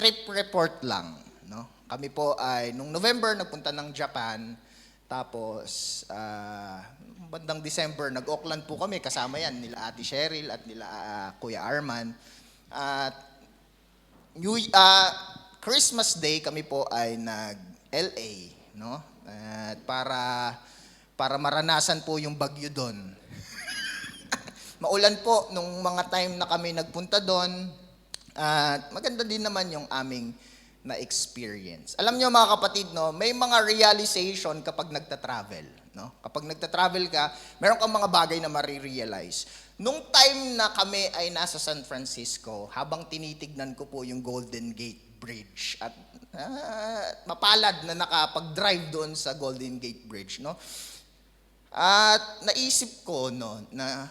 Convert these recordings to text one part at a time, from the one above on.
trip report lang, no? Kami po ay nung November nagpunta ng Japan, tapos bandang December nag-Auckland po kami, kasama yan nila Ate Cheryl at nila Kuya Arman. At Christmas Day kami po ay nag-LA, no? At para maranasan po yung bagyo doon. Maulan po nung mga time na kami nagpunta doon. At maganda din naman yung aming na-experience. Alam nyo mga kapatid, no, may mga realization kapag nagta-travel. No? Kapag nagta-travel ka, meron kang mga bagay na marirealize. Nung time na kami ay nasa San Francisco, habang tinitignan ko po yung Golden Gate Bridge at mapalad na nakapag-drive doon sa Golden Gate Bridge. No? At naisip ko no, na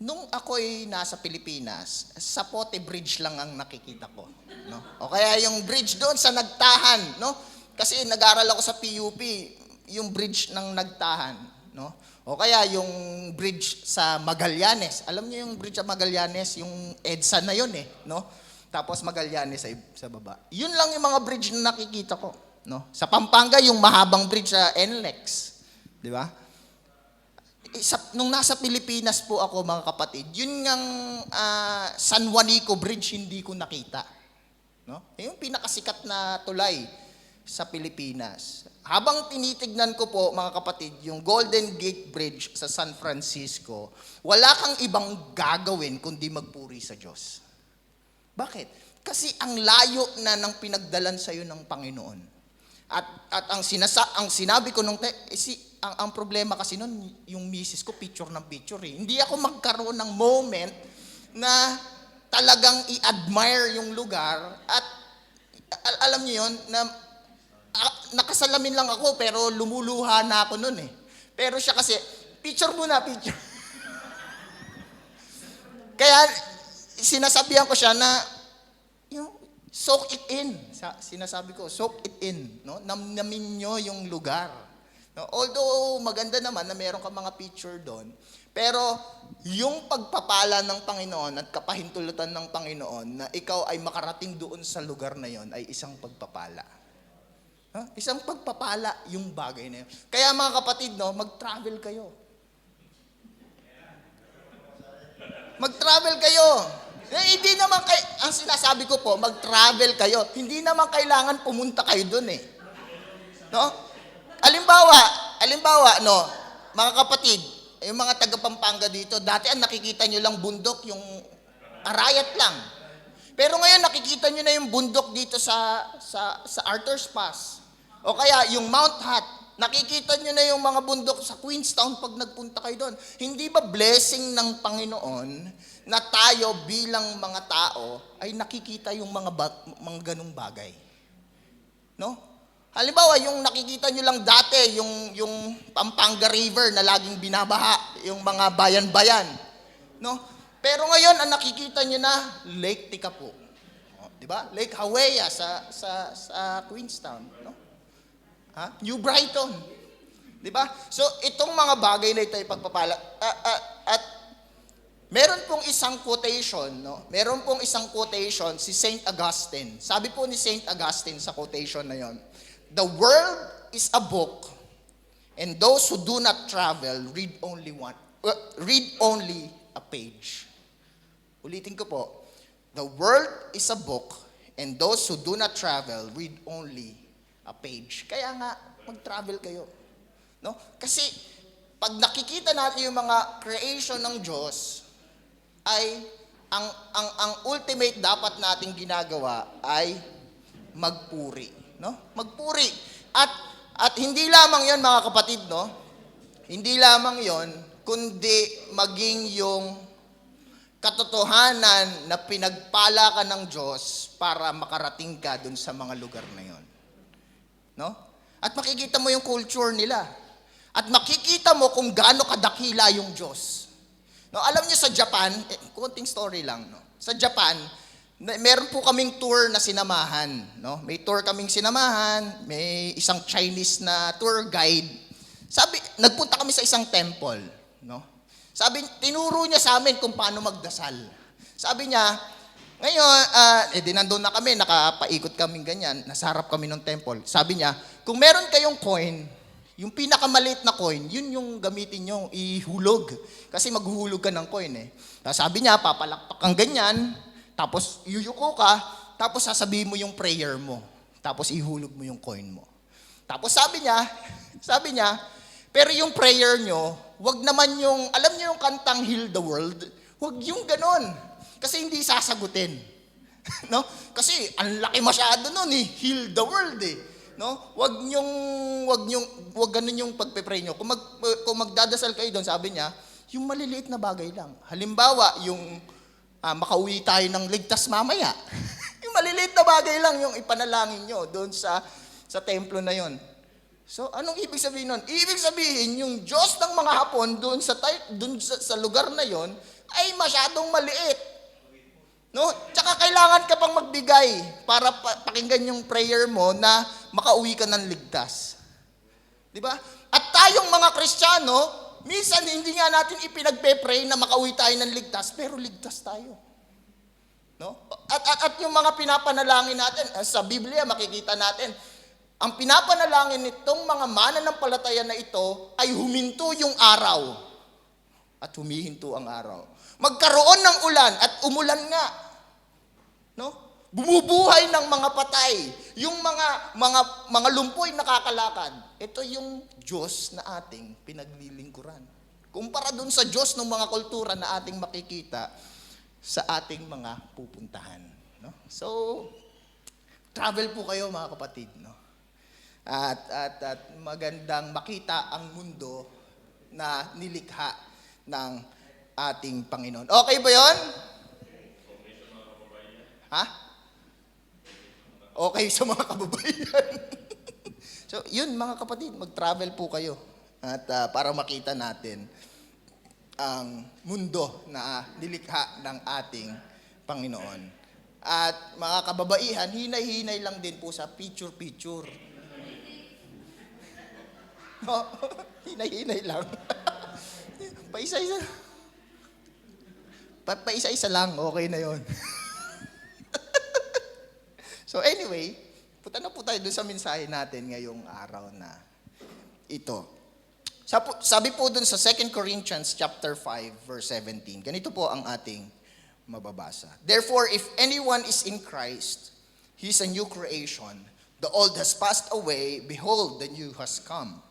nung ako'y nasa Pilipinas, sa Pote Bridge lang ang nakikita ko, no? O kaya yung bridge doon sa Nagtahan, no? Kasi nag-aral ako sa PUP, yung bridge ng Nagtahan, no? O kaya yung bridge sa Magallanes. Alam niyo yung bridge sa Magallanes, yung EDSA na yun no? Tapos Magallanes sa baba. Yun lang yung mga bridge na nakikita ko, no? Sa Pampanga, yung mahabang bridge sa NLEX, di ba? Nung nasa Pilipinas po ako mga kapatid, yun ngang San Juanico Bridge hindi ko nakita. No? Yung pinakasikat na tulay sa Pilipinas. Habang tinitignan ko po mga kapatid, yung Golden Gate Bridge sa San Francisco, wala kang ibang gagawin kundi magpuri sa Diyos. Bakit? Kasi ang layo na ng pinagdalan sa iyo ng Panginoon. At ang sinabi ko nung ang problema kasi noon, yung misis ko picture ng picture eh. Hindi ako magkaroon ng moment na talagang i-admire yung lugar at alam niyo yun, na nakasalamin lang ako pero lumuluha na ako noon eh. Pero siya kasi, picture muna, picture. Kaya sinasabihan ko siya na, soak it in. Sinasabi ko, soak it in. No? Namnamin nyo yung lugar. No? Although maganda naman na meron ka mga picture doon, pero yung pagpapala ng Panginoon at kapahintulutan ng Panginoon na ikaw ay makarating doon sa lugar na yon ay isang pagpapala. Isang pagpapala yung bagay na yun. Kaya mga kapatid, no, mag-travel kayo. Mag-travel kayo. Hindi naman ang sinasabi ko po, mag-travel kayo. Hindi naman kailangan pumunta kayo doon eh. No? Alimbawa, no, mga kapatid, yung mga taga Pampanga dito, dati ang nakikita nyo lang bundok, yung Arayat lang. Pero ngayon nakikita nyo na yung bundok dito sa Arthur's Pass. O kaya yung Mount Hat, nakikita nyo na yung mga bundok sa Queenstown pag nagpunta kayo doon. Hindi ba blessing ng Panginoon na tayo bilang mga tao ay nakikita yung mga ganung bagay? No? Halimbawa, yung nakikita nyo lang dati, yung Pampanga River na laging binabaha, yung mga bayan-bayan. No? Pero ngayon, ang nakikita nyo na, Lake Tikapu. Di ba? Lake Hawea sa Queenstown. No? New Brighton. Di ba? So, itong mga bagay na ito ay pagpapala. At meron pong isang quotation, no? Meron pong isang quotation si Saint Augustine. Sabi po ni Saint Augustine sa quotation na yon, "The world is a book, and those who do not travel read only a page." Ulitin ko po. The world is a book, and those who do not travel read only a page. Kaya nga, mag-travel kayo. No? Kasi, pag nakikita natin yung mga creation ng Diyos, ay, ang ultimate dapat nating ginagawa ay magpuri. No? Magpuri. At hindi lamang 'yon mga kapatid, no? Hindi lamang 'yon, kundi maging yung katotohanan na pinagpala ka ng Diyos para makarating ka dun sa mga lugar na 'yon. No? At makikita mo yung culture nila. At makikita mo kung gaano kadakila yung Diyos. No, alam niyo sa Japan, konting story lang, no. Sa Japan, meron po kaming tour na sinamahan, no? May tour kaming sinamahan, may isang Chinese na tour guide. Nagpunta kami sa isang temple, no? Tinuro niya sa amin kung paano magdasal. Sabi niya, Ngayon, di nandun na kami, nakapaikot kami ganyan, nasa harap kami ng temple. Sabi niya, kung meron kayong coin, yung pinakamaliit na coin, yun yung gamitin nyo, ihulog. Kasi maghuhulog ka ng coin eh. Tapos sabi niya, papalakpak kang ganyan, tapos yuyuko ka, tapos sasabihin mo yung prayer mo. Tapos ihulog mo yung coin mo. Tapos sabi niya, pero yung prayer nyo, wag naman yung, alam niyo yung kantang Heal the World? Wag yung ganon. Kasi hindi sasagutin. No? Kasi ang laki masyado nun eh. Heal the world eh. No? Wag ganun yung pagpe-pray nyo. Kung magdadasal kayo doon, sabi niya, yung maliliit na bagay lang. Halimbawa, yung makauwi tayo ng ligtas mamaya. Yung maliliit na bagay lang yung ipanalangin nyo doon sa templo na yon. So, anong ibig sabihin nun? Ibig sabihin, yung Diyos ng mga Hapon doon sa lugar na yon ay masyadong maliit. No? Tsaka kailangan ka pang magbigay para pakinggan yung prayer mo na makauwi ka ng ligtas. Di ba? At tayong mga Kristiyano, minsan hindi nga natin ipinagpe-pray na makauwi tayo ng ligtas, pero ligtas tayo. No? At yung mga pinapanalangin natin, sa Biblia makikita natin, ang pinapanalangin nitong mga mananampalataya na ito ay huminto yung araw. At humihinto ang araw. Magkaroon ng ulan at umulan nga. No? Bumubuhay ng mga patay. Yung mga lumpoy nakakalakad. Ito yung Diyos na ating pinaglilingkuran. Kumpara dun sa Diyos ng mga kultura na ating makikita sa ating mga pupuntahan. No? So, travel po kayo mga kapatid. No? At magandang makita ang mundo na nilikha ng ating Panginoon. Okay ba yon? Ha? Okay sa mga kababayan. So, yun mga kapatid, mag-travel po kayo. At para makita natin ang mundo na nilikha ng ating Panginoon. At mga kababaihan, hinay-hinay lang din po sa picture-picture. No? Hinay-hinay lang. Paisa-isa. Paisa-isa lang, okay na yon. So anyway, punta na po tayo doon sa mensahe natin ngayong araw na ito. Sabi po doon sa 2 Corinthians chapter 5 verse 17. Ganito po ang ating mababasa. Therefore, if anyone is in Christ, he is a new creation. The old has passed away, behold, the new has come.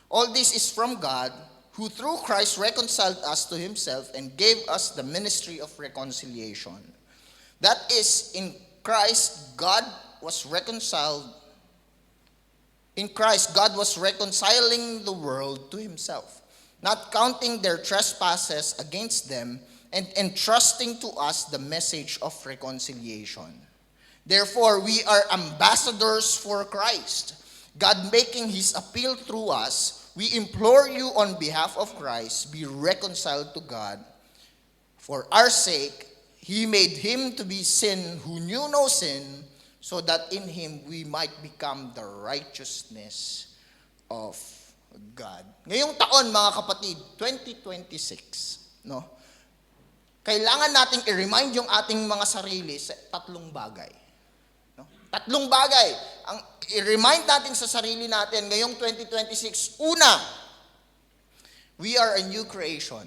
All this is from God, who through Christ reconciled us to himself and gave us the ministry of reconciliation. That is, in Christ, God was reconciling the world to himself, not counting their trespasses against them, and entrusting to us the message of reconciliation. Therefore, we are ambassadors for Christ, God making his appeal through us. We implore you on behalf of Christ, be reconciled to God. For our sake, he made him to be sin who knew no sin, so that in him we might become the righteousness of God. Ngayong taon, mga kapatid, 2026, no? Kailangan nating i-remind yung ating mga sarili sa tatlong bagay. No? Tatlong bagay. Ang i-remind natin sa sarili natin ngayong 2026. Una, we are a new creation.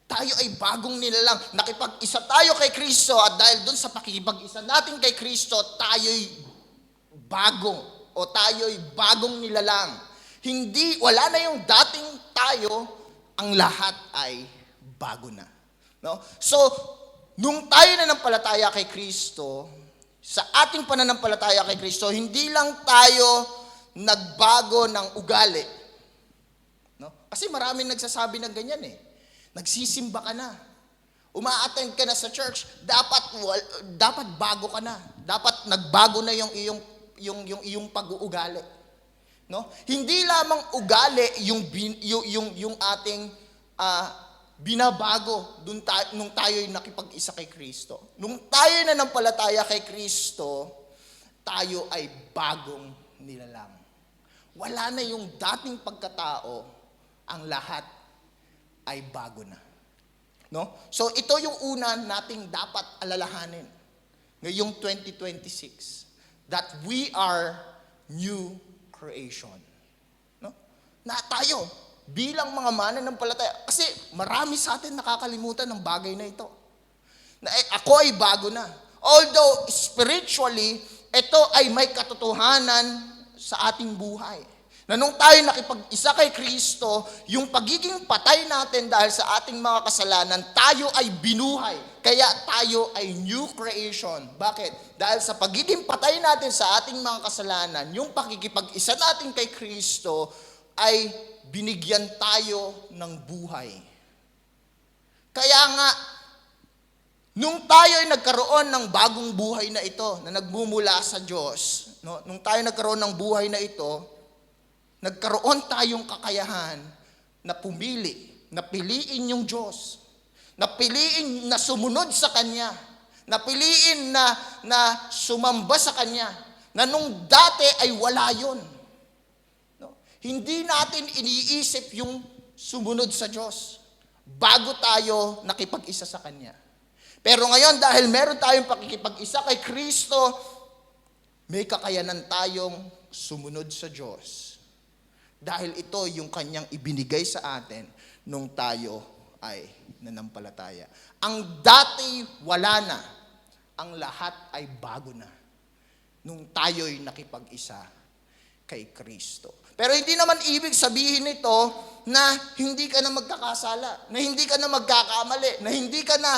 Tayo ay bagong nilalang. Nakipag-isa tayo kay Kristo at dahil dun sa pakikipag-isa natin kay Kristo, tayo'y bago o tayo'y bagong nilalang. Wala na yung dating tayo, ang lahat ay bago na. No? So, nung tayo nanampalataya kay Kristo, sa ating pananampalataya kay Kristo, hindi lang tayo nagbago ng ugali. No? Kasi maraming nagsasabi ng ganyan eh. Nagsisimba ka na. Uma-attend ka na sa church, dapat bago ka na. Dapat nagbago na yung iyong pag-uugali. No? Hindi lamang ugali yung ating binabago nung tayo'y nakipag-isa kay Kristo. Nung tayo nanampalataya kay Kristo, tayo ay bagong nilalang. Wala na yung dating pagkatao, ang lahat ay bago na. No? So ito yung una nating dapat alalahanin ngayong 2026, that we are new creation. No? Na tayo bilang mga mananampalataya, kasi marami sa atin nakakalimutan ng bagay na ito. Na ako ay bago na. Although spiritually, ito ay may katotohanan sa ating buhay. Na nung tayo nakipag-isa kay Kristo, yung pagiging patay natin dahil sa ating mga kasalanan, tayo ay binuhay. Kaya tayo ay new creation. Bakit? Dahil sa pagiging patay natin sa ating mga kasalanan, yung pakikipag-isa natin kay Kristo ay binigyan tayo ng buhay. Kaya nga, nung tayo ay nagkaroon ng bagong buhay na ito, na nagmumula sa Diyos, no? Nung tayo nagkaroon ng buhay na ito, nagkaroon tayong kakayahan na pumili, na piliin yung Diyos, na piliin na sumunod sa Kanya, na piliin na sumamba sa Kanya, na nung dati ay wala yun. No? Hindi natin iniisip yung sumunod sa Diyos bago tayo nakipag-isa sa Kanya. Pero ngayon, dahil meron tayong pakikipag-isa kay Kristo, may kakayanan tayong sumunod sa Diyos. Dahil ito yung Kanyang ibinigay sa atin nung tayo ay nanampalataya. Ang dati wala na, ang lahat ay bago na nung tayo'y nakipag-isa kay Kristo. Pero hindi naman ibig sabihin nito na hindi ka na magkakasala, na hindi ka na magkakamali, na hindi ka na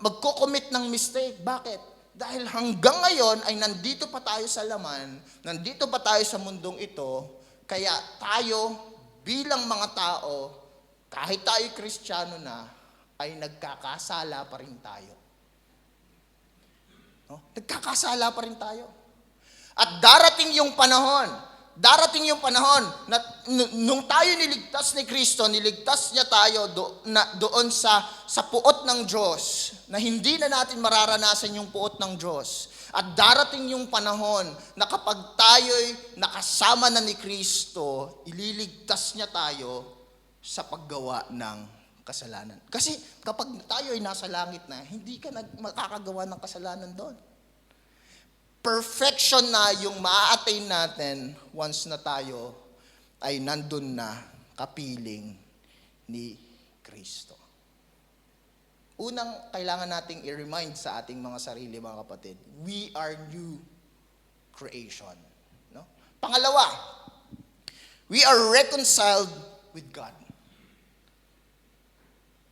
magko-commit ng mistake. Bakit? Dahil hanggang ngayon ay nandito pa tayo sa laman, nandito pa tayo sa mundong ito, kaya tayo bilang mga tao, kahit tayo Kristiyano na, ay nagkakasala pa rin tayo. No? Nagkakasala pa rin tayo. At darating yung panahon na nung tayo niligtas ni Kristo, niligtas niya tayo doon sa puot ng Diyos, na hindi na natin mararanasan yung puot ng Diyos. At darating yung panahon na kapag tayo'y nakasama na ni Kristo, ililigtas niya tayo sa paggawa ng kasalanan. Kasi kapag tayo'y nasa langit na, hindi ka makakagawa ng kasalanan doon. Perfection na yung maa-attain natin once na tayo ay nandun na kapiling ni Kristo. Unang kailangan nating i-remind sa ating mga sarili, mga kapatid, we are new creation. No? Pangalawa, we are reconciled with God.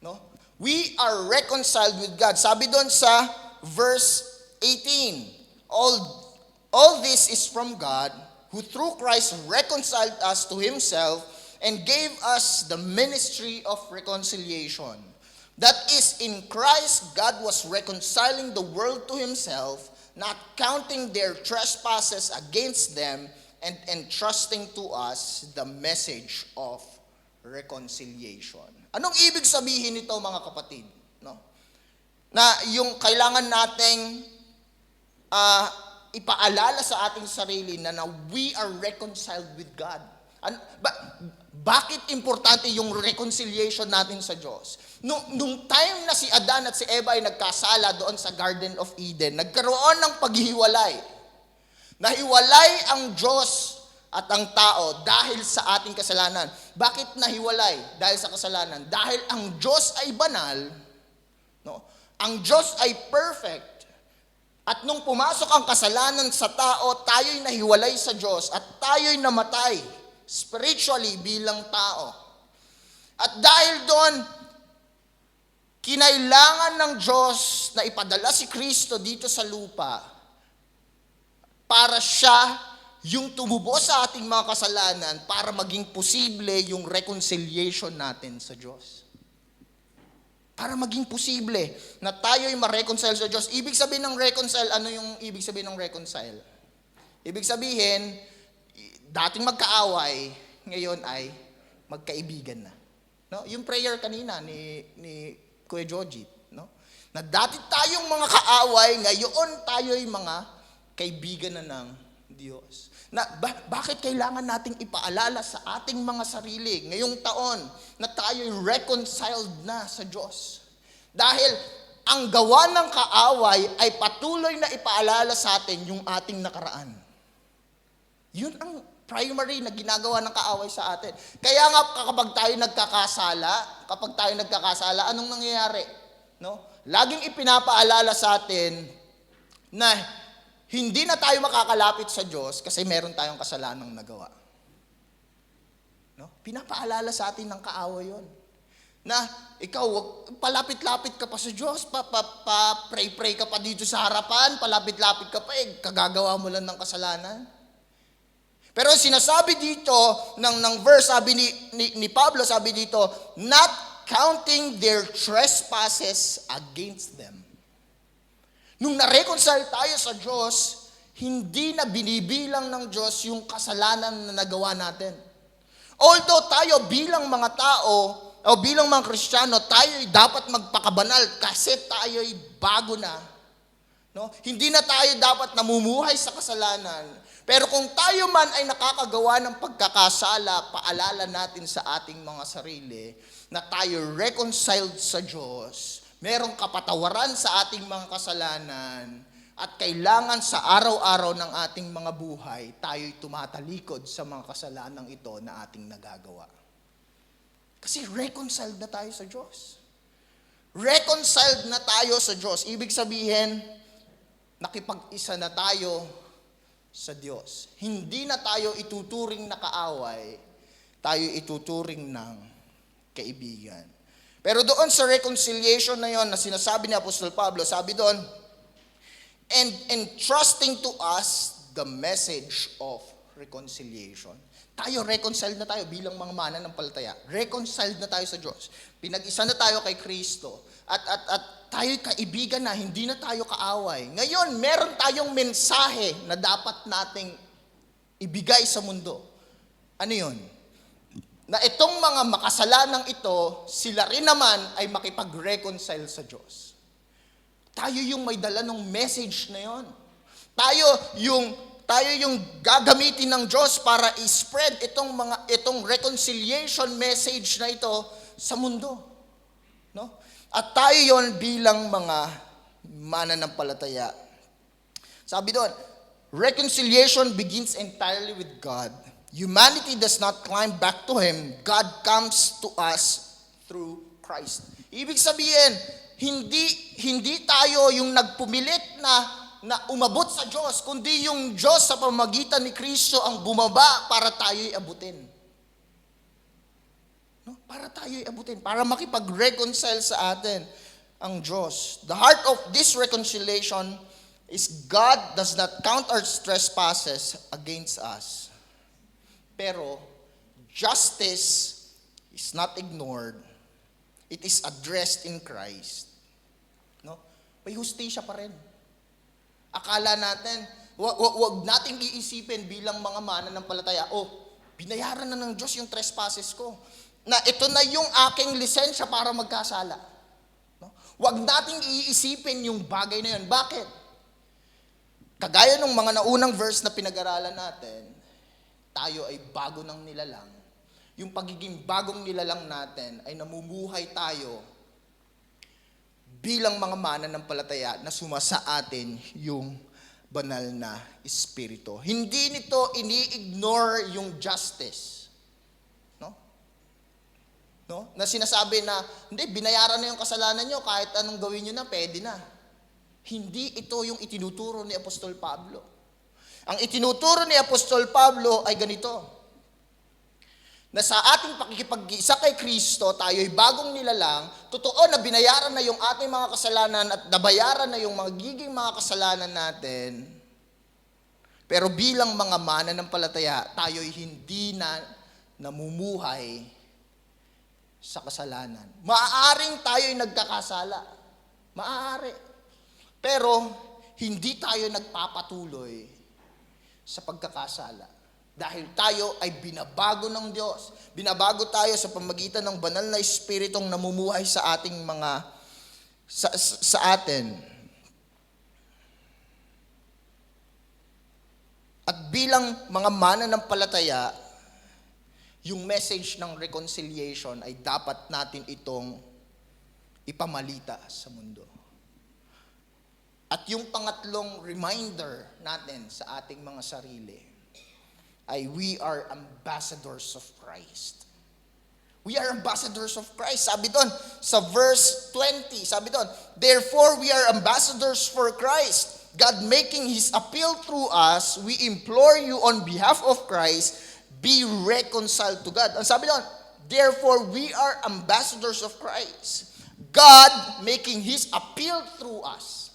No? We are reconciled with God. Sabi doon sa verse 18, All this is from God, who through Christ reconciled us to Himself and gave us the ministry of reconciliation. That is, in Christ, God was reconciling the world to Himself, not counting their trespasses against them, and entrusting to us the message of reconciliation. Anong ibig sabihin nito, mga kapatid? No? Na yung kailangan nating ipaalala sa ating sarili na we are reconciled with God. Bakit importante yung reconciliation natin sa Diyos? Nung time na si Adan at si Eva ay nagkasala doon sa Garden of Eden, nagkaroon ng paghihiwalay. Nahiwalay ang Diyos at ang tao dahil sa ating kasalanan. Bakit nahiwalay dahil sa kasalanan? Dahil ang Diyos ay banal, no? Ang Diyos ay perfect. At nung pumasok ang kasalanan sa tao, tayo'y nahiwalay sa Diyos at tayo'y namatay spiritually bilang tao. At dahil doon, kinailangan ng Diyos na ipadala si Kristo dito sa lupa para siya yung tumubos sa ating mga kasalanan para maging posible yung reconciliation natin sa Diyos. Para maging posible na tayo'y ma-reconcile sa Diyos. Ibig sabihin ng reconcile, ano yung ibig sabihin ng reconcile? Ibig sabihin, dating magkaaway, ngayon ay magkaibigan na. No? Yung prayer kanina ni Kuya Joji, no? Na dati tayong mga kaaway, ngayon tayo'y mga kaibigan na ng Diyos. Bakit kailangan nating ipaalala sa ating mga sarili ngayong taon na tayo'y reconciled na sa Diyos? Dahil ang gawa ng kaaway ay patuloy na ipaalala sa atin yung ating nakaraan. Yun ang primary na ginagawa ng kaaway sa atin. Kaya nga kapag tayo nagkakasala, anong nangyayari? No? Laging ipinapaalala sa atin na hindi na tayo makakalapit sa Diyos kasi meron tayong kasalanang nagawa. No? Pinapaalala sa atin ng kaaway yun. Na ikaw, palapit-lapit ka pa sa Diyos, pray-pray ka pa dito sa harapan, palapit-lapit ka pa, kagagawa mo lang ng kasalanan. Pero sinasabi dito ng verse, sabi ni Pablo, sabi dito, not counting their trespasses against them. Nung na-reconcile tayo sa Diyos, hindi na binibilang ng Diyos yung kasalanan na nagawa natin. Although tayo bilang mga tao, o bilang mga Kristiyano, tayo dapat magpakabanal kasi tayo'y bago na. No? Hindi na tayo dapat namumuhay sa kasalanan. Pero kung tayo man ay nakakagawa ng pagkakasala, paalala natin sa ating mga sarili na tayo reconciled sa Diyos, merong kapatawaran sa ating mga kasalanan, at kailangan sa araw-araw ng ating mga buhay, tayo'y tumatalikod sa mga kasalanang ito na ating nagagawa. Kasi reconciled na tayo sa Diyos. Reconciled na tayo sa Diyos. Ibig sabihin, nakipag-isa na tayo sa Diyos. Hindi na tayo ituturing na kaaway, tayo ituturing ng kaibigan. Pero doon sa reconciliation na yon na sinasabi ni Apostol Pablo, sabi doon, and entrusting to us the message of reconciliation. Tayo, reconciled na tayo bilang mga mananampalataya. Reconciled na tayo sa Diyos. Pinag-isa na tayo kay Kristo. At tayo'y kaibigan na, hindi na tayo kaaway. Ngayon, meron tayong mensahe na dapat nating ibigay sa mundo. Ano yun? Na itong mga makasalanang ito, sila rin naman ay makipag-reconcile sa Diyos. Tayo yung may dala ng message na yon. Tayo yung gagamitin ng Diyos para i-spread itong reconciliation message na ito sa mundo. No? At tayo yon bilang mga mananampalataya. Sabi doon, reconciliation begins entirely with God. Humanity does not climb back to Him. God comes to us through Christ. Ibig sabihin, hindi tayo yung nagpumilit na umabot sa Diyos, kundi yung Diyos sa pamamagitan ni Kristo ang bumaba para tayo'y abutin. No? Para tayo'y abutin, para makipag-reconcile sa atin ang Diyos. The heart of this reconciliation is God does not count our trespasses against us. Pero justice is not ignored. It is addressed in Christ. No? May hustisya pa rin. Akala natin, wag nating iisipin bilang mga mananampalataya, binayaran na ng Diyos yung trespasses ko. Na ito na yung aking lisensya para magkasala. No? Wag nating iisipin yung bagay na yun. Bakit? Kagaya ng mga naunang verse na pinag-aralan natin, tayo ay bago ng nilalang. Yung pagiging bagong nilalang natin ay namumuhay tayo bilang mga mananampalataya na sumasa atin yung banal na espiritu. Hindi nito ini-ignore yung justice. No? Na sinasabi na, hindi, binayaran na yung kasalanan nyo, kahit anong gawin nyo na, pwede na. Hindi ito yung itinuturo ni Apostol Pablo. Ang itinuturo ni Apostol Pablo ay ganito, na sa ating pakikipag-isa kay Kristo, tayo'y bagong nilalang, totoo na binayaran na yung ating mga kasalanan at nabayaran na yung magiging mga kasalanan natin. Pero bilang mga mananampalataya, tayo'y hindi na namumuhay sa kasalanan. Maaaring tayo'y nagkakasala. Maaari. Pero hindi tayo nagpapatuloy sa pagkakasala. Dahil tayo ay binabago ng Diyos. Binabago tayo sa pamagitan ng banal na espiritong namumuhay sa ating sa atin. At bilang mga mananampalataya, yung message ng reconciliation ay dapat natin itong ipamalita sa mundo. At yung pangatlong reminder natin sa ating mga sarili ay we are ambassadors of Christ. We are ambassadors of Christ. Sabi doon, sa verse 20, sabi doon, therefore we are ambassadors for Christ. God making His appeal through us, we implore you on behalf of Christ, be reconciled to God. Ang sabi doon, therefore we are ambassadors of Christ. God making His appeal through us.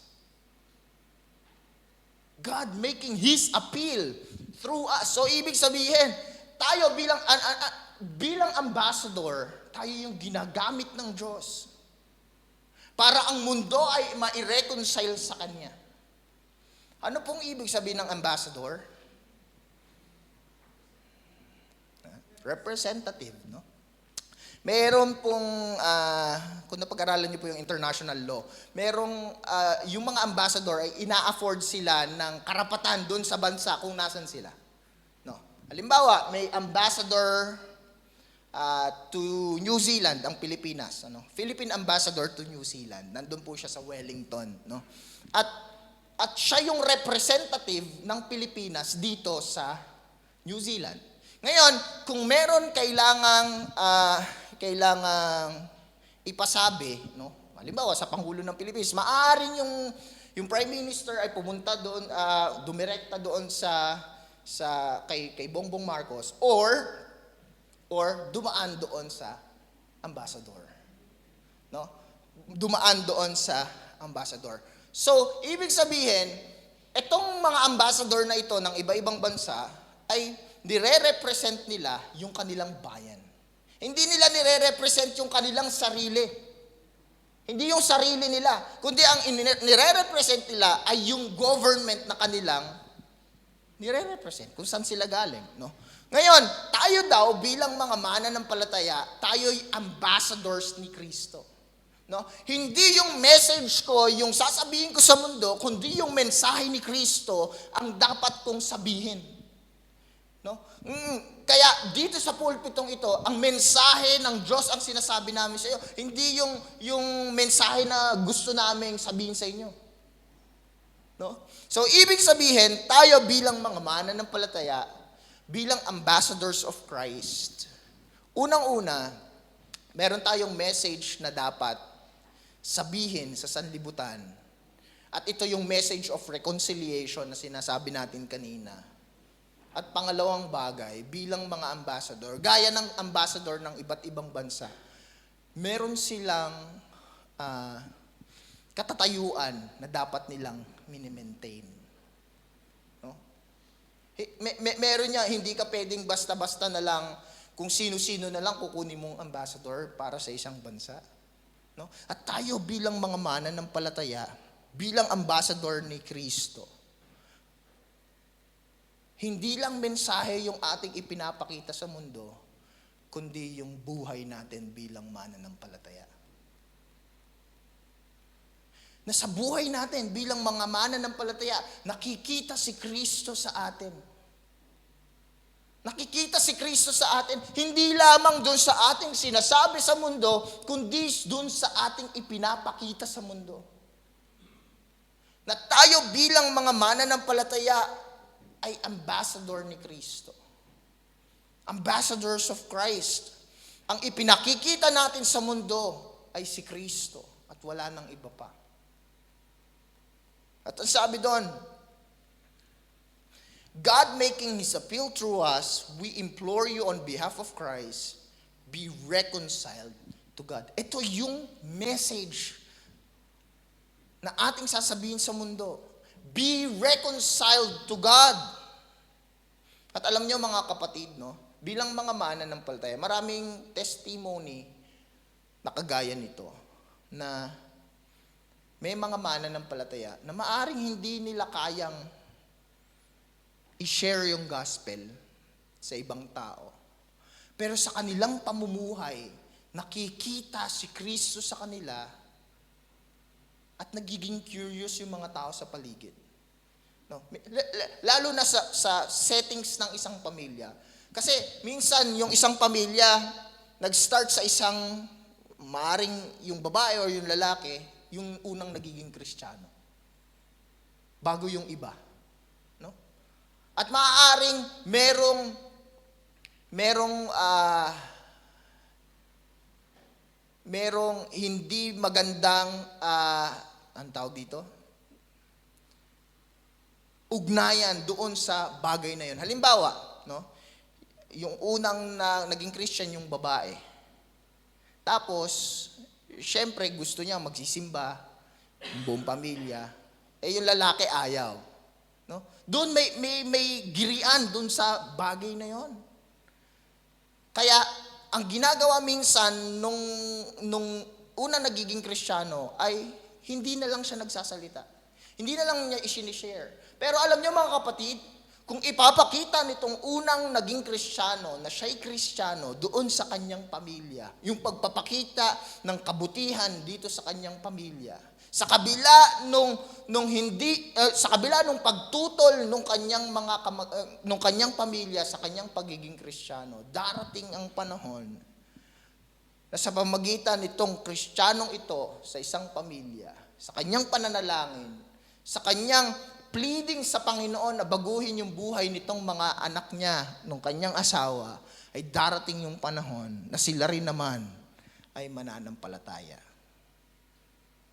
God making His appeal through us. So, ibig sabihin, tayo bilang ambassador, tayo yung ginagamit ng Diyos para ang mundo ay ma-reconcile sa Kanya. Ano pong ibig sabihin ng ambassador? Representative, no? Meron pong, kung napag-aralan niyo po yung international law, merong, yung mga ambassador ay ina-afford sila ng karapatan doon sa bansa kung nasan sila. No? Halimbawa, may ambassador to New Zealand, ang Pilipinas. Ano? Philippine ambassador to New Zealand. Nandun po siya sa Wellington. No? At siya yung representative ng Pilipinas dito sa New Zealand. Ngayon, kung meron kailangang ipasabi, no? Halimbawa sa Pangulo ng Pilipinas, maaaring yung Prime Minister ay pumunta doon, dumirekta doon sa kay Bongbong Marcos or dumaan doon sa ambassador. No? Dumaan doon sa ambassador. So, ibig sabihin, itong mga ambassador na ito ng iba-ibang bansa ay nire-represent nila yung kanilang bayan. Hindi nila nire-represent yung kanilang sarili. Hindi yung sarili nila. Kundi ang nire-represent nila ay yung government na kanilang nire-represent. Kung saan sila galing. No? Ngayon, tayo daw bilang mga mananampalataya, tayo'y ambassadors ni Kristo. No? Hindi yung message ko, yung sasabihin ko sa mundo, kundi yung mensahe ni Kristo ang dapat kong sabihin. No? Kaya dito sa pulpitong ito, ang mensahe ng Diyos ang sinasabi namin sa iyo, hindi yung mensahe na gusto naming sabihin sa inyo. No? So, ibig sabihin, tayo bilang mga mananampalataya, bilang ambassadors of Christ, unang-una, meron tayong message na dapat sabihin sa sanlibutan. At ito yung message of reconciliation na sinasabi natin kanina. At pangalawang bagay, bilang mga ambassador, gaya ng ambassador ng iba't ibang bansa, meron silang katatayuan na dapat nilang mini-maintain. No? Meron niya, hindi ka pwedeng basta-basta na lang, kung sino-sino na lang kukunin mong ambassador para sa isang bansa. No? At tayo bilang mga mananampalataya, bilang ambassador ni Kristo, hindi lang mensahe yung ating ipinapakita sa mundo, kundi yung buhay natin bilang mananampalataya. Na sa buhay natin bilang mga mananampalataya, nakikita si Kristo sa atin. Nakikita si Kristo sa atin, hindi lamang doon sa ating sinasabi sa mundo, kundi doon sa ating ipinapakita sa mundo. Na tayo bilang mga mananampalataya, ay ambassador ni Kristo. Ambassadors of Christ. Ang ipinakikita natin sa mundo ay si Kristo at wala nang iba pa. At ang sabi doon, God making His appeal through us, we implore you on behalf of Christ, be reconciled to God. Ito yung message na ating sasabihin sa mundo. Be reconciled to God. At alam niyo mga kapatid, no, bilang mga mananampalataya, maraming testimony na kagaya nito na may mga mananampalataya na maaring hindi nila kayang i-share yung gospel sa ibang tao. Pero sa kanilang pamumuhay, nakikita si Kristo sa kanila at nagiging curious yung mga tao sa paligid. No? Lalo na sa settings ng isang pamilya. Kasi minsan yung isang pamilya, nag-start sa isang, maaring yung babae o yung lalaki, yung unang nagiging Kristiyano. Bago yung iba. No? At maaaring merong hindi magandang, ang tawag dito? Ugnayan doon sa bagay na yun. Halimbawa, no? Yung unang naging Christian yung babae. Tapos, syempre gusto niya magsisimba, yung buong pamilya. Yung lalaki ayaw. No? Doon may girian doon sa bagay na yon. Kaya, ang ginagawa minsan nung una nagiging Kristiyano ay hindi na lang siya nagsasalita. Hindi na lang niya i-share. Pero alam niyo mga kapatid, kung ipapakita nitong unang naging Kristiyano na siya'y Kristiyano doon sa kanyang pamilya, yung pagpapakita ng kabutihan dito sa kanyang pamilya, sa kabila sa kabila nung pagtutol nung kanyang pamilya sa kanyang pagiging Kristiyano, darating ang panahon na sa pamagitan nitong Kristiyanong ito sa isang pamilya, sa kanyang pananalangin, sa kanyang pleading sa Panginoon na baguhin yung buhay nitong mga anak niya, nung kanyang asawa, ay darating yung panahon na sila rin naman ay mananampalataya.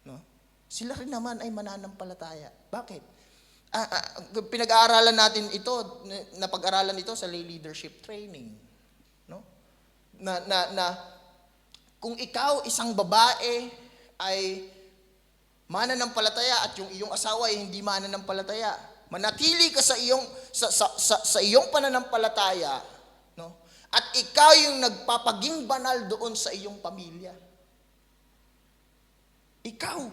No? Sila rin naman ay mananampalataya. Bakit? Pinag-aaralan natin ito, napag-aralan ito sa lay leadership training. No? Na kung ikaw, isang babae, ay mananampalataya at yung iyong asawa ay hindi mananampalataya, manatili ka sa iyong pananampalataya, no? At ikaw yung nagpapaging banal doon sa iyong pamilya. Ikaw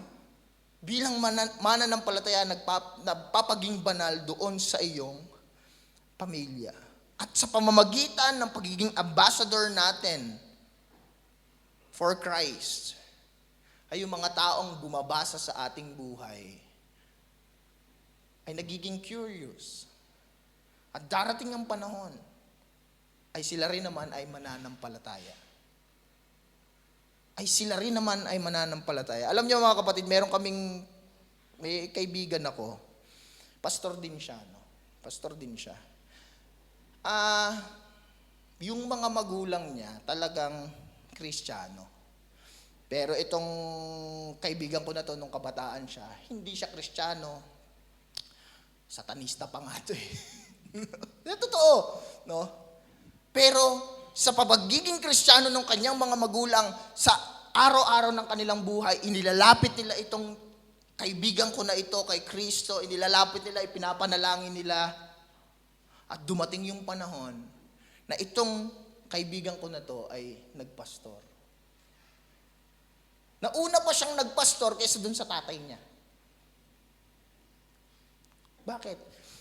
bilang mananampalataya nagpapaging banal doon sa iyong pamilya. At sa pamamagitan ng pagiging ambassador natin for Christ, ay yung mga taong bumabasa sa ating buhay ay nagiging curious. At darating ang panahon ay sila rin naman ay mananampalataya. Alam niyo mga kapatid, may kaibigan ako, pastor din siya. Yung mga magulang niya talagang Kristiyano. Pero itong kaibigan ko na to, nung kabataan siya, hindi siya Kristiyano. Satanista pa nga to eh. Totoo, no? Pero sa pagiging Kristiyano ng kanyang mga magulang, sa araw-araw ng kanilang buhay, inilalapit nila itong kaibigan ko na ito kay Kristo, inilalapit nila, ipinapanalangin nila. At dumating yung panahon na itong kaibigan ko na to ay nagpastor. Nauna pa siyang nagpastor kaysa dun sa tatay niya. Bakit?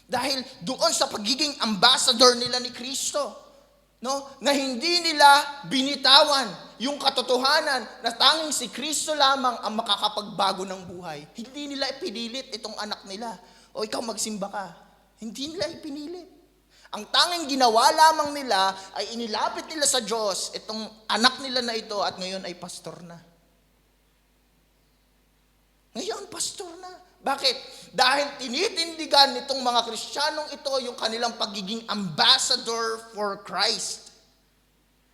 Dahil doon sa pagiging ambassador nila ni Kristo, no? Na hindi nila binitawan yung katotohanan na tanging si Kristo lamang ang makakapagbago ng buhay. Hindi nila ipinilit itong anak nila. O ikaw magsimba ka. Hindi nila ipinilit. Ang tanging ginawa lamang nila ay inilapit nila sa Diyos itong anak nila na ito at ngayon ay pastor na. Ngayon, pastor na. Bakit? Dahil tinitindigan nitong mga Kristiyanong ito yung kanilang pagiging ambassador for Christ.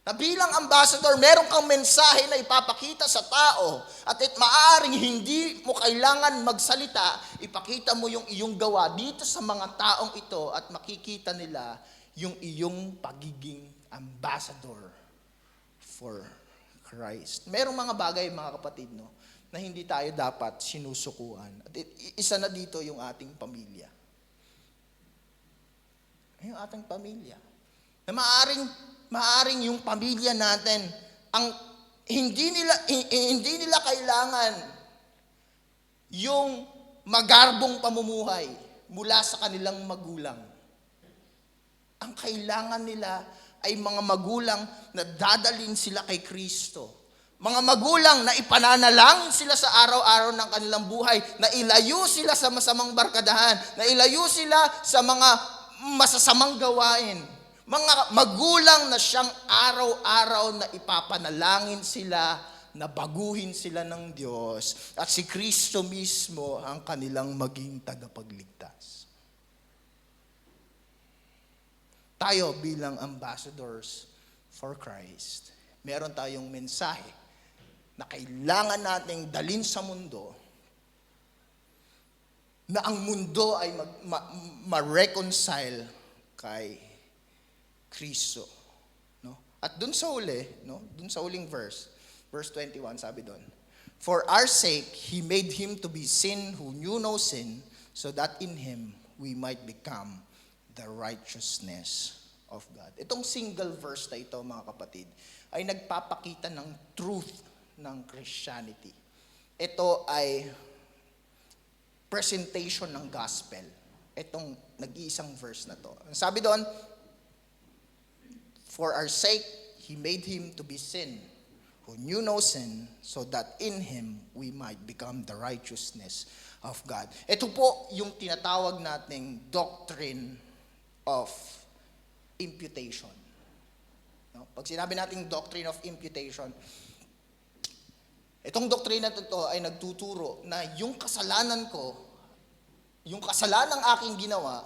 Na bilang ambassador, meron kang mensahe na ipapakita sa tao at maaaring hindi mo kailangan magsalita, ipakita mo yung iyong gawa dito sa mga taong ito at makikita nila yung iyong pagiging ambassador for Christ. Merong mga bagay, mga kapatid, no, na hindi tayo dapat sinusukuan. At isa na dito yung ating pamilya. Yung ating pamilya. Na maaring yung pamilya natin, hindi nila kailangan yung magarbong pamumuhay mula sa kanilang magulang. Ang kailangan nila ay mga magulang na dadalhin sila kay Kristo Mga magulang na ipananalangin sila sa araw-araw ng kanilang buhay, na ilayo sila sa masamang barkadahan, na ilayo sila sa mga masasamang gawain. Mga magulang na siyang araw-araw na ipapanalangin sila, na baguhin sila ng Diyos, at si Kristo mismo ang kanilang maging tagapagligtas. Tayo bilang ambassadors for Christ, meron tayong mensahe na kailangan nating dalhin sa mundo, na ang mundo ay ma-reconcile kay Kristo. No? At dun sa huli, no? Dun sa huling verse 21, sabi doon, "For our sake, He made Him to be sin who knew no sin, so that in Him we might become the righteousness of God." Itong single verse na ito, mga kapatid, ay nagpapakita ng truth ng Christianity. Ito ay presentation ng gospel. Itong nag-iisang verse na to. Sabi doon, "For our sake, He made Him to be sin who knew no sin, so that in Him we might become the righteousness of God." Ito po yung tinatawag nating doctrine of imputation. No? Pag sinabi nating doctrine of imputation, itong doktrina ito ay nagtuturo na yung kasalanan ko, yung kasalanang aking ginawa,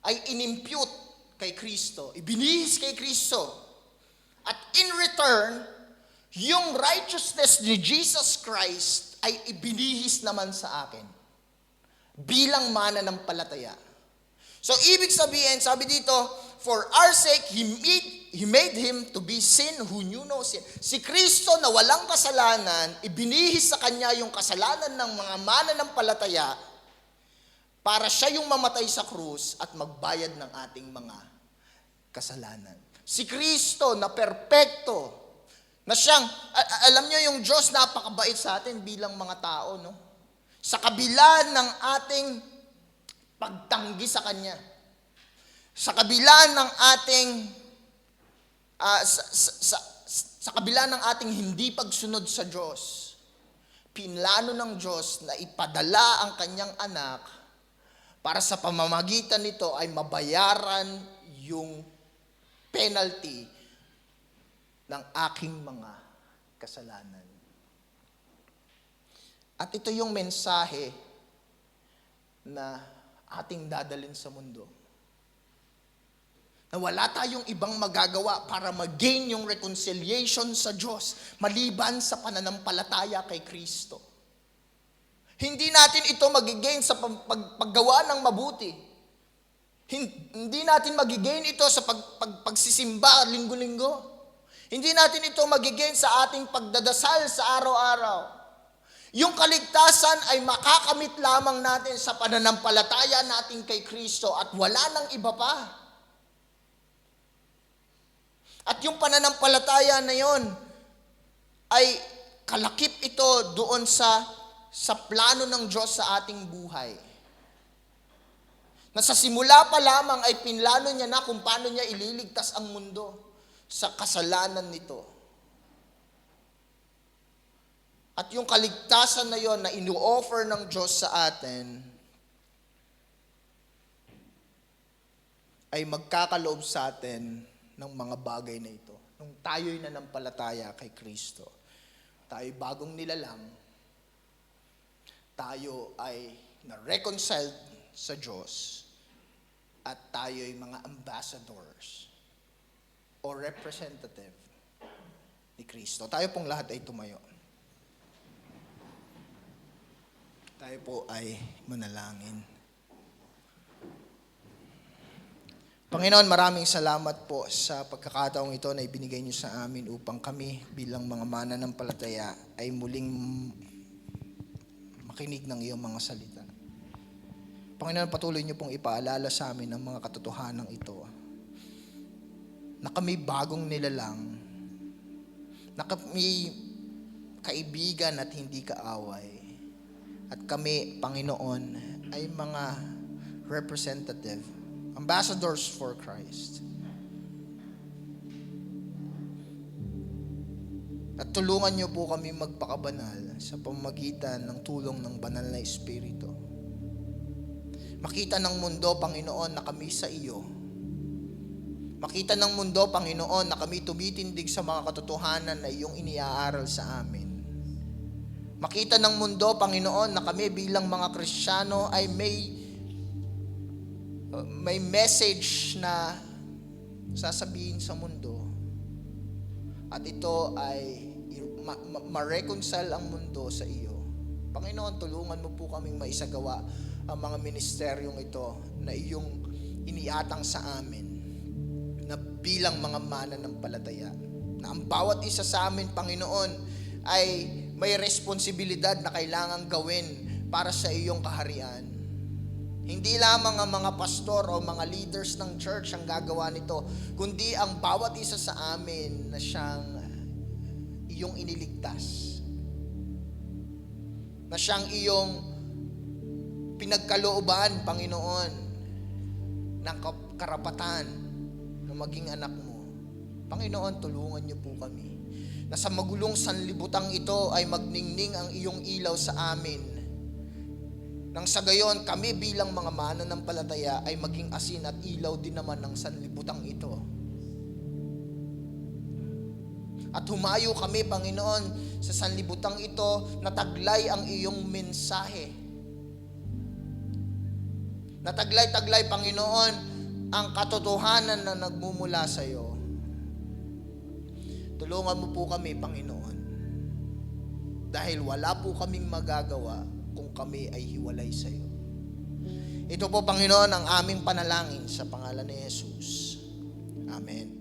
ay inimpute kay Kristo, ibinihis kay Kristo. At in return, yung righteousness ni Jesus Christ ay ibinihis naman sa akin bilang mananampalataya. So, ibig sabihin, sabi dito, "For our sake, He made Him to be sin who knew no sin." Si Kristo na walang kasalanan, ibinihis sa Kanya yung kasalanan ng mga mananampalataya para Siya yung mamatay sa krus at magbayad ng ating mga kasalanan. Si Kristo na perpekto, na siyang, alam niyo yung Diyos napakabait sa atin bilang mga tao, no? Sa kabila ng ating pagtanggi sa Kanya, sa kabila ng ating sa kabila ng ating hindi pagsunod sa Diyos, pinlano ng Diyos na ipadala ang Kanyang anak para sa pamamagitan nito ay mabayaran yung penalty ng aking mga kasalanan. At ito yung mensahe na ating dadalhin sa mundo. Na wala tayong ibang magagawa para mag-gain yung reconciliation sa Diyos maliban sa pananampalataya kay Kristo. Hindi natin ito mag-gain sa paggawa ng mabuti. Hindi natin mag-gain ito sa pagsisimba linggo-linggo. Hindi natin ito mag-gain sa ating pagdadasal sa araw-araw. Yung kaligtasan ay makakamit lamang natin sa pananampalataya natin kay Kristo at wala nang iba pa. At yung pananampalataya na yon ay kalakip ito doon sa plano ng Diyos sa ating buhay. Na sa simula pa lamang ay pinlano niya na kung paano niya ililigtas ang mundo sa kasalanan nito. At yung kaligtasan na yon na inu-offer ng Diyos sa atin ay magkakaloob sa atin ng mga bagay na ito. Nung tayo'y nanampalataya kay Kristo, tayo'y bagong nilalang, tayo ay na-reconciled sa Diyos, at tayo'y mga ambassadors o representative ni Kristo. Tayo pong lahat ay tumayo. Tayo po ay manalangin. Panginoon, maraming salamat po sa pagkakataong ito na ibinigay niyo sa amin upang kami bilang mga mananampalataya ay muling makinig ng iyong mga salita. Panginoon, patuloy niyo pong ipaalala sa amin ang mga katotohanan ito. Na kami bagong nilalang, na kami kaibigan at hindi kaaway. At kami, Panginoon, ay mga representative, ambassadors for Christ. At tulungan niyo po kami magpakabanal sa pamamagitan ng tulong ng banal na Espiritu. Makita ng mundo, Panginoon, na kami sa iyo. Makita ng mundo, Panginoon, na kami tumitindig sa mga katotohanan na iyong iniaaral sa amin. Makita ng mundo, Panginoon, na kami bilang mga Kristiyano ay may message na sasabihin sa mundo. At ito ay ma-reconcile ang mundo sa iyo. Panginoon, tulungan mo po kaming maisagawa ang mga ministeryong ito na iyong iniatang sa amin na bilang mga mananampalataya. Na ang bawat isa sa amin, Panginoon, ay may responsibilidad na kailangang gawin para sa iyong kaharian. Hindi lamang ang mga pastor o mga leaders ng church ang gagawa nito, kundi ang bawat isa sa amin na siyang iyong iniligtas. Na siyang iyong pinagkalooban, Panginoon, ng karapatan na maging anak mo. Panginoon, tulungan niyo po kami na sa magulong sanlibutang ito ay magningning ang iyong ilaw sa amin. Nang sa gayon, kami bilang mga mananampalataya ay maging asin at ilaw din naman ng sanlibutang ito. At humayo kami, Panginoon, sa sanlibutang ito na taglay ang iyong mensahe. Na taglay-taglay, Panginoon, ang katotohanan na nagmumula sa iyo. Tulungan mo po kami, Panginoon. Dahil wala po kaming magagawa kung kami ay hiwalay sa iyo. Ito po, Panginoon, ang aming panalangin sa pangalan ni Jesus. Amen.